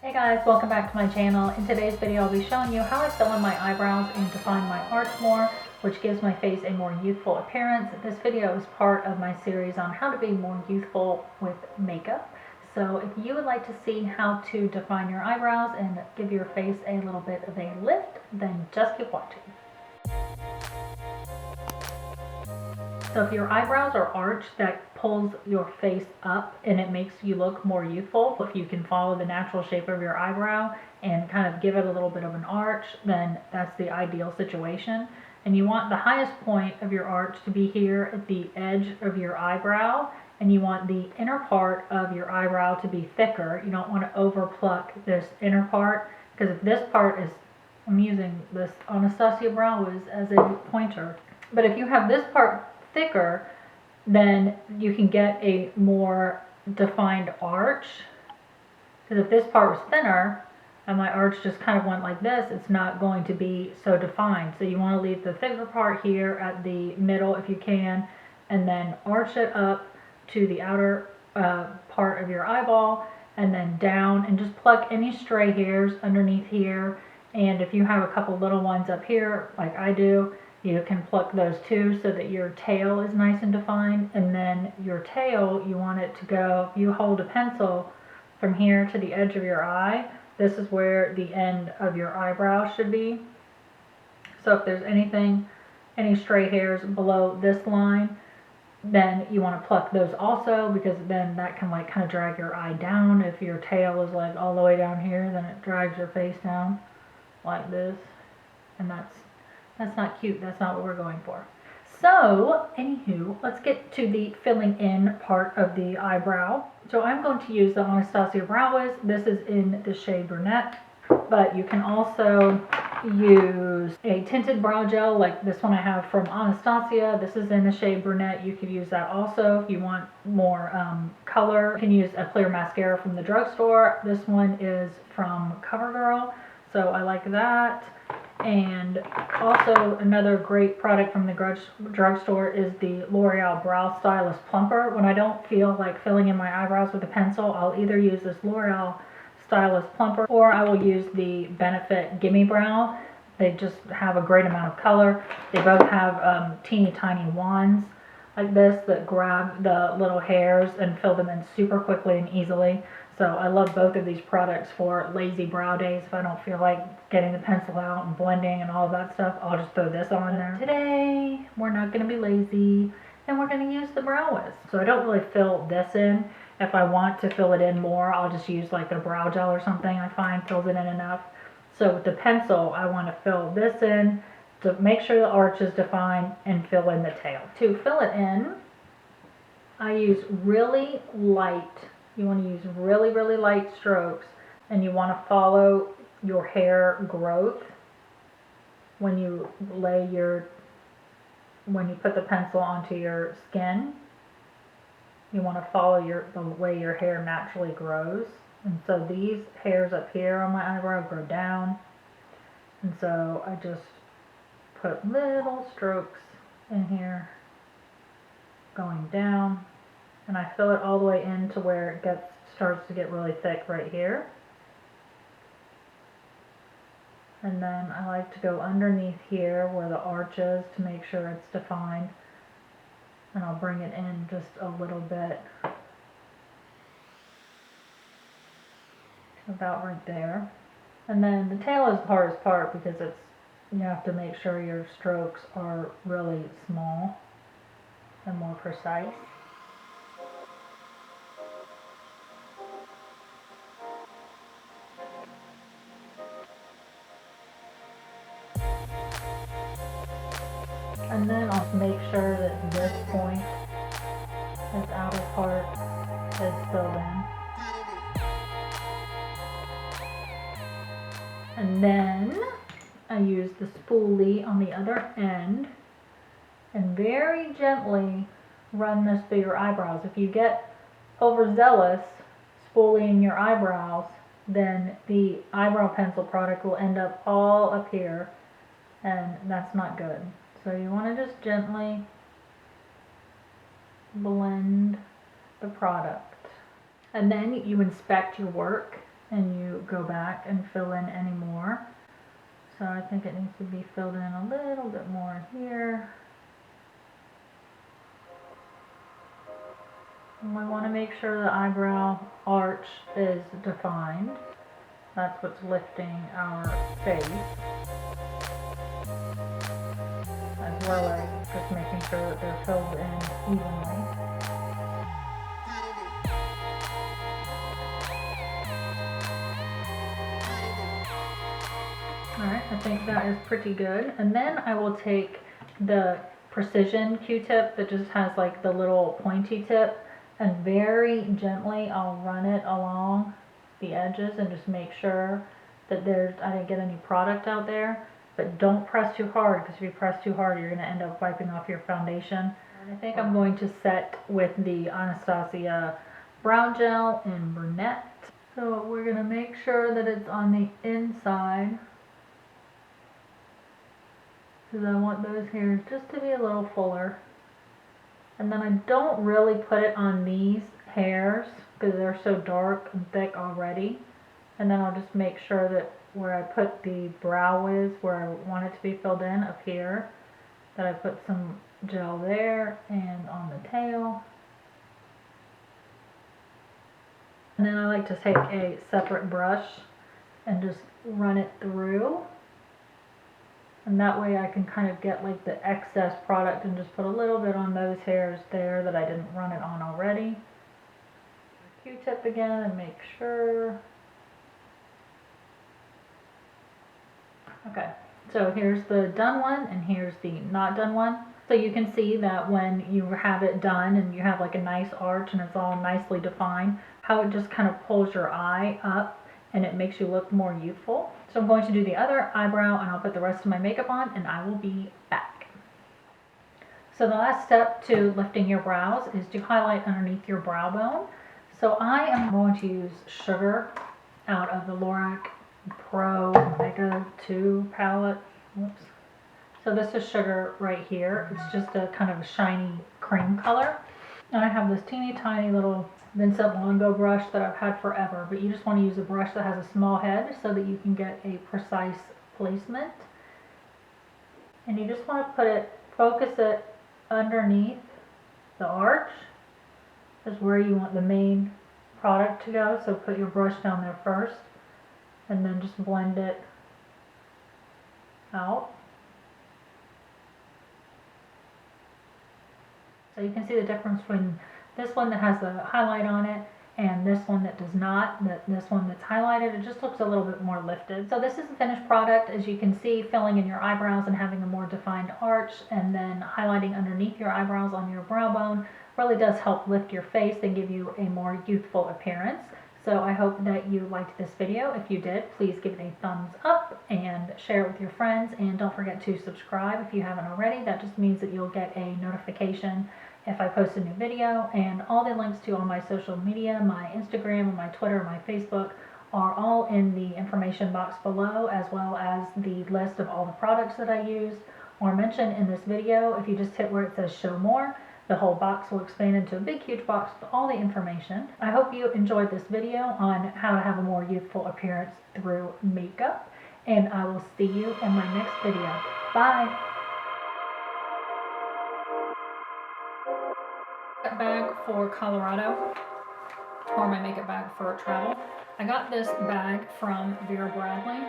Hey guys, welcome back to my channel. In today's video I'll be showing you how I fill in my eyebrows and define my arch more, which gives my face a more youthful appearance. This video is part of my series on how to be more youthful with makeup. So if you would like to see how to define your eyebrows and give your face a little bit of a lift, then just keep watching. So if your eyebrows are arched, that pulls your face up and it makes you look more youthful. If you can follow the natural shape of your eyebrow and kind of give it a little bit of an arch, then that's the ideal situation. And you want the highest point of your arch to be here at the edge of your eyebrow, and you want the inner part of your eyebrow to be thicker. You don't want to over pluck this inner part, because if this part is, I'm using this Anastasia Brow Wiz as a pointer, but if you have this part thicker, then you can get a more defined arch. Because if this part was thinner and my arch just kind of went like this, it's not going to be so defined. So you want to leave the thicker part here at the middle if you can, and then arch it up to the outer part of your eyeball, and then down, and just pluck any stray hairs underneath here. And if you have a couple little ones up here like I do, you can pluck those too, so that your tail is nice and defined. And then your tail, you want it to go, if you hold a pencil from here to the edge of your eye, this is where the end of your eyebrow should be. So if there's anything, any stray hairs below this line, then you want to pluck those also, because then that can like kind of drag your eye down. If your tail is like all the way down here, then it drags your face down like this, and that's not cute. That's not what we're going for. So, anywho, let's get to the filling in part of the eyebrow. So I'm going to use the Anastasia Brow Wiz. This is in the shade Brunette, but you can also use a tinted brow gel like this one I have from Anastasia. This is in the shade Brunette. You could use that also if you want more color. You can use a clear mascara from the drugstore. This one is from Covergirl, so I like that. And also another great product from the drugstore is the Loreal Brow Stylist Plumper. When I don't feel like filling in my eyebrows with a pencil, I'll either use this L'Oreal Stylist Plumper, or I will use the Benefit Gimme Brow. They just have a great amount of color. They both have teeny tiny wands like this that grab the little hairs and fill them in super quickly and easily. So I love both of these products for lazy brow days. If I don't feel like getting the pencil out and blending and all of that stuff, I'll just throw this on there. Today, we're not going to be lazy, and we're going to use the Brow Wiz. So I don't really fill this in. If I want to fill it in more, I'll just use like a brow gel or something I find fills it in enough. So with the pencil, I want to fill this in to make sure the arch is defined and fill in the tail. To fill it in, I use really light. You want to use really, really light strokes, and you want to follow your hair growth when you put the pencil onto your skin. You want to follow the way your hair naturally grows. And so these hairs up here on my eyebrow grow down, and so I just put little strokes in here going down. And I fill it all the way in to where it starts to get really thick right here. And then I like to go underneath here where the arch is to make sure it's defined. And I'll bring it in just a little bit. About right there. And then the tail is the hardest part, because you have to make sure your strokes are really small and more precise. And then I'll make sure that this point, this outer part, is filled in. And then I use the spoolie on the other end and very gently run this through your eyebrows. If you get overzealous spooling your eyebrows, then the eyebrow pencil product will end up all up here, and that's not good. So you want to just gently blend the product. And then you inspect your work and you go back and fill in any more. So I think it needs to be filled in a little bit more here. And we want to make sure the eyebrow arch is defined. That's what's lifting our face, as well as just making sure that they're filled in evenly. Alright, I think that is pretty good. And then I will take the Precision Q-tip that just has like the little pointy tip, and very gently I'll run it along the edges and just make sure that I didn't get any product out there. But don't press too hard, because if you press too hard you're going to end up wiping off your foundation. And I think I'm going to set with the Anastasia Brow Gel in Brunette. So we're going to make sure that it's on the inside, because I want those hairs just to be a little fuller. And then I don't really put it on these hairs because they're so dark and thick already. And then I'll just make sure that where I put the Brow Wiz, where I want it to be filled in up here, that I put some gel there and on the tail. And then I like to take a separate brush and just run it through. And that way I can kind of get like the excess product and just put a little bit on those hairs there that I didn't run it on already. Q-tip again and make sure. Okay, so here's the done one and here's the not done one. So you can see that when you have it done and you have like a nice arch and it's all nicely defined, how it just kind of pulls your eye up and it makes you look more youthful. So I'm going to do the other eyebrow and I'll put the rest of my makeup on and I will be back. So the last step to lifting your brows is to highlight underneath your brow bone. So I am going to use Sugar out of the Lorac Pro Mega 2 palette. Whoops. So this is Sugar right here. It's just a kind of a shiny cream color. And I have this teeny tiny little Vincent Longo brush that I've had forever, but you just want to use a brush that has a small head so that you can get a precise placement. And you just want to focus it underneath the arch. Is where you want the main product to go, so put your brush down there first and then just blend it out. So you can see the difference between this one that has the highlight on it and this one that does not. This one that's highlighted, it just looks a little bit more lifted. So this is the finished product, as you can see, filling in your eyebrows and having a more defined arch, and then highlighting underneath your eyebrows on your brow bone really does help lift your face and give you a more youthful appearance. So I hope that you liked this video. If you did, please give it a thumbs up and share it with your friends, and don't forget to subscribe if you haven't already. That just means that you'll get a notification if I post a new video, and all the links to all my social media, my Instagram, my Twitter, my Facebook, are all in the information box below, as well as the list of all the products that I used or mentioned in this video. If you just hit where it says show more, the whole box will expand into a big huge box with all the information. I hope you enjoyed this video on how to have a more youthful appearance through makeup, and I will see you in my next video. Bye! Bag for Colorado, or my makeup bag for travel. I got this bag from Vera Bradley.